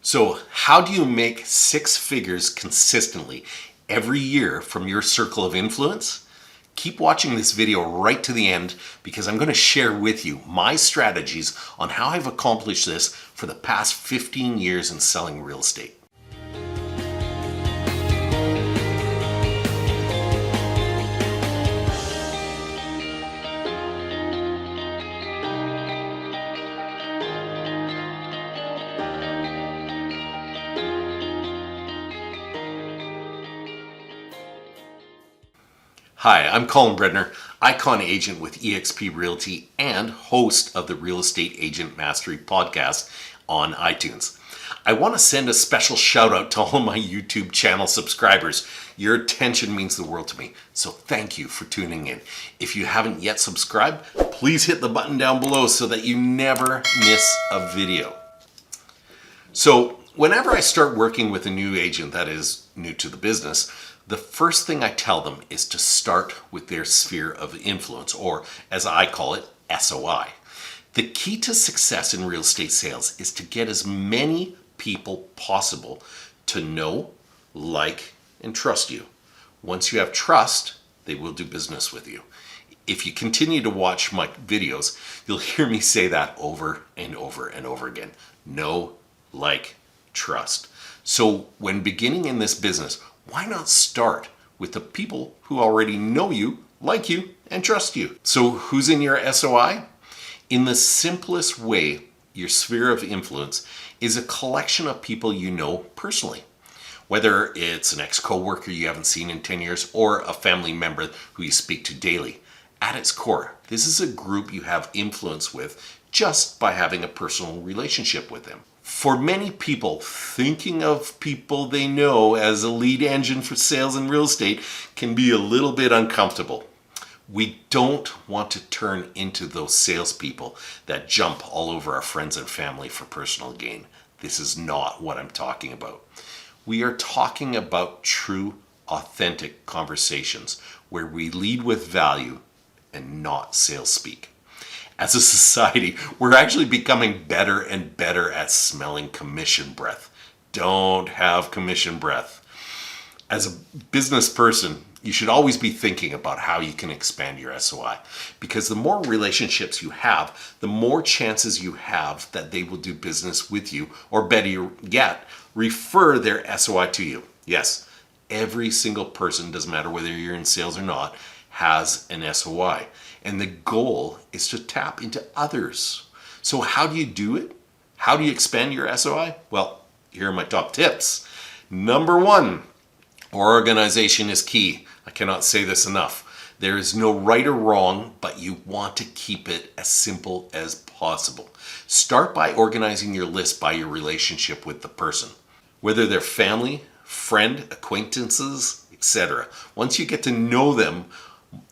So, how do you make six figures consistently every year from your circle of influence? Keep watching this video right to the end because I'm going to share with you my strategies on how I've accomplished this for the past 15 years in selling real estate. Hi, I'm Colin Breadner, icon agent with EXP Realty and host of the Real Estate Agent Mastery podcast on iTunes. I want to send a special shout out to all my YouTube channel subscribers. Your attention means the world to me, so thank you for tuning in. If you haven't yet subscribed, please hit the button down below so that you never miss a video. So whenever I start working with a new agent that is new to the business, the first thing I tell them is to start with their sphere of influence, or as I call it, SOI. The key to success in real estate sales is to get as many people possible to know, like, and trust you. Once you have trust, they will do business with you. If you continue to watch my videos, you'll hear me say that over and over and over again. Know, like, trust. So when beginning in this business, why not start with the people who already know you, like you, and trust you? So who's in your SOI? In the simplest way, your sphere of influence is a collection of people you know personally. Whether it's an ex-coworker you haven't seen in 10 years or a family member who you speak to daily. At its core, this is a group you have influence with just by having a personal relationship with them. For many people, thinking of people they know as a lead engine for sales and real estate can be a little bit uncomfortable. We don't want to turn into those salespeople that jump all over our friends and family for personal gain. This is not what I'm talking about. We are talking about true, authentic conversations where we lead with value and not sales speak. As a society, we're actually becoming better and better at smelling commission breath. Don't have commission breath. As a business person, you should always be thinking about how you can expand your SOI, because the more relationships you have, the more chances you have that they will do business with you, or better yet, refer their SOI to you. Yes, every single person, doesn't matter whether you're in sales or not, has an SOI. And the goal is to tap into others. So how do you do it? How do you expand your SOI? Well, here are my top tips. Number one, organization is key. I cannot say this enough. There is no right or wrong, but you want to keep it as simple as possible. Start by organizing your list by your relationship with the person, whether they're family, friend, acquaintances, etc. Once you get to know them,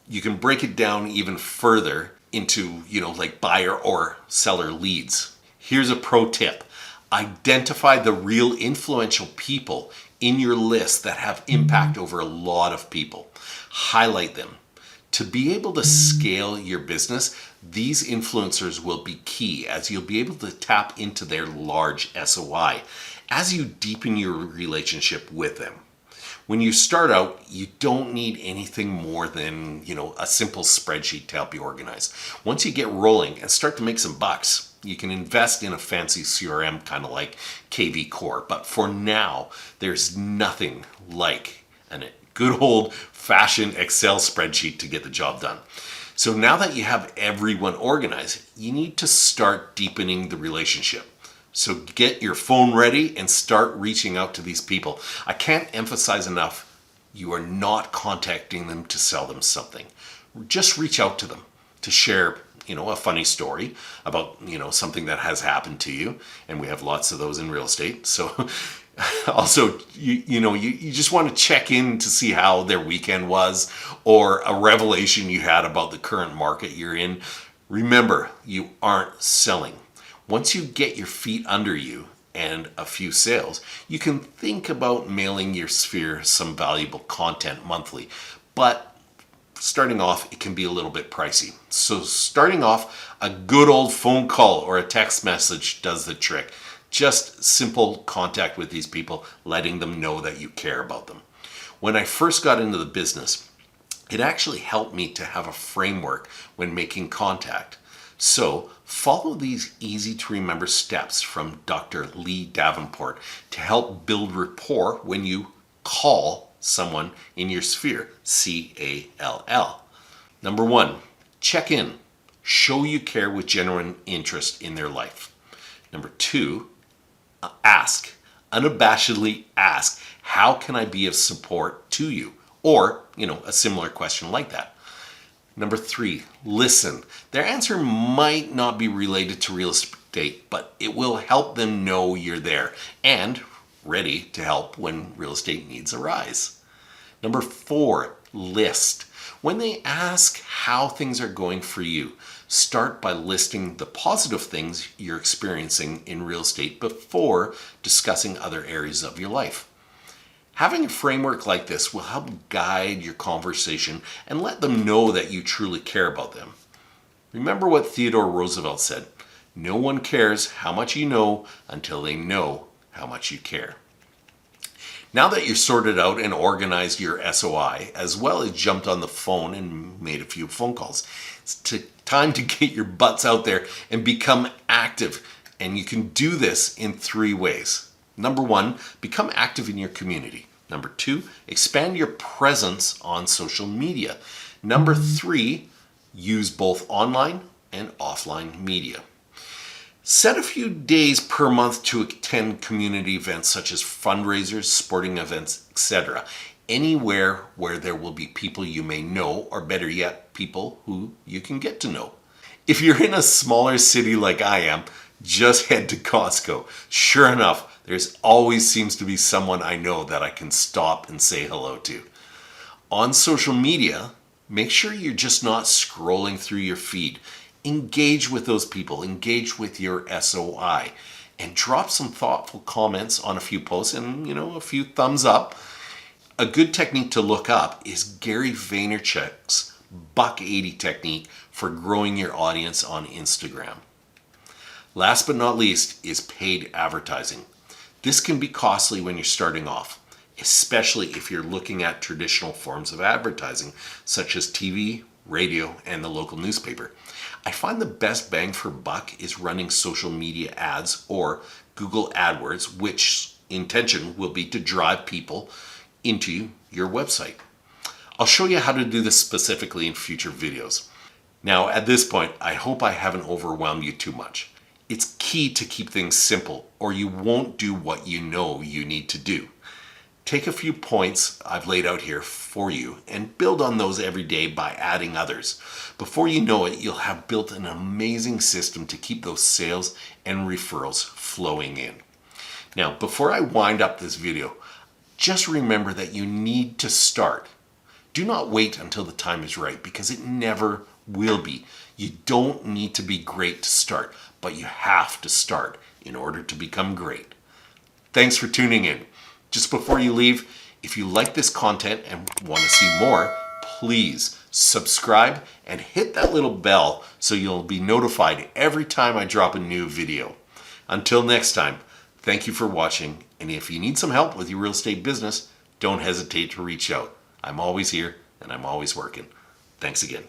you can break it down even further into, like buyer or seller leads. Here's a pro tip. Identify the real influential people in your list that have impact over a lot of people. Highlight them. To be able to scale your business, these influencers will be key as you'll be able to tap into their large SOI as you deepen your relationship with them. When you start out, you don't need anything more than, a simple spreadsheet to help you organize. Once you get rolling and start to make some bucks, you can invest in a fancy CRM kind of like KV Core. But for now, there's nothing like a good old-fashioned Excel spreadsheet to get the job done. So now that you have everyone organized, you need to start deepening the relationship. So get your phone ready and start reaching out to these people. I can't emphasize enough, you are not contacting them to sell them something. Just reach out to them to share, a funny story about, something that has happened to you. And we have lots of those in real estate. So also, you just want to check in to see how their weekend was, or a revelation you had about the current market you're in. Remember, you aren't selling. Once you get your feet under you and a few sales, you can think about mailing your sphere some valuable content monthly. But starting off, it can be a little bit pricey. So starting off, a good old phone call or a text message does the trick. Just simple contact with these people, letting them know that you care about them. When I first got into the business, it actually helped me to have a framework when making contact. So follow these easy to remember steps from Dr. Lee Davenport to help build rapport when you call someone in your sphere, C-A-L-L. Number 1, check in. Show you care with genuine interest in their life. Number 2, ask. Unabashedly ask, how can I be of support to you? Or, a similar question like that. Number 3, listen. Their answer might not be related to real estate, but it will help them know you're there and ready to help when real estate needs arise. Number 4, list. When they ask how things are going for you, start by listing the positive things you're experiencing in real estate before discussing other areas of your life. Having a framework like this will help guide your conversation and let them know that you truly care about them. Remember what Theodore Roosevelt said, "No one cares how much you know until they know how much you care." Now that you're sorted out and organized your SOI, as well as jumped on the phone and made a few phone calls, it's time to get your butts out there and become active. And you can do this in 3 ways. Number 1, become active in your community. Number 2, expand your presence on social media. Number 3, use both online and offline media. Set a few days per month to attend community events such as fundraisers, sporting events, etc. Anywhere where there will be people you may know, or better yet, people who you can get to know. If you're in a smaller city like I am, just head to Costco. Sure enough, there's always seems to be someone I know that I can stop and say hello to. On social media, make sure you're just not scrolling through your feed. Engage with those people, engage with your SOI, and drop some thoughtful comments on a few posts and, a few thumbs up. A good technique to look up is Gary Vaynerchuk's Buck 80 technique for growing your audience on Instagram. Last but not least is paid advertising. This can be costly when you're starting off, especially if you're looking at traditional forms of advertising such as TV, radio, and the local newspaper. I find the best bang for buck is running social media ads or Google AdWords, which intention will be to drive people into your website. I'll show you how to do this specifically in future videos. Now, at this point, I hope I haven't overwhelmed you too much. It's key to keep things simple, or you won't do what you know you need to do. Take a few points I've laid out here for you and build on those every day by adding others. Before you know it, you'll have built an amazing system to keep those sales and referrals flowing in. Now, before I wind up this video, just remember that you need to start. Do not wait until the time is right, because it never will be. You don't need to be great to start, but you have to start in order to become great. Thanks for tuning in. Just before you leave, if you like this content and want to see more, please subscribe and hit that little bell so you'll be notified every time I drop a new video. Until next time, thank you for watching, and if you need some help with your real estate business, don't hesitate to reach out. I'm always here and I'm always working. Thanks again.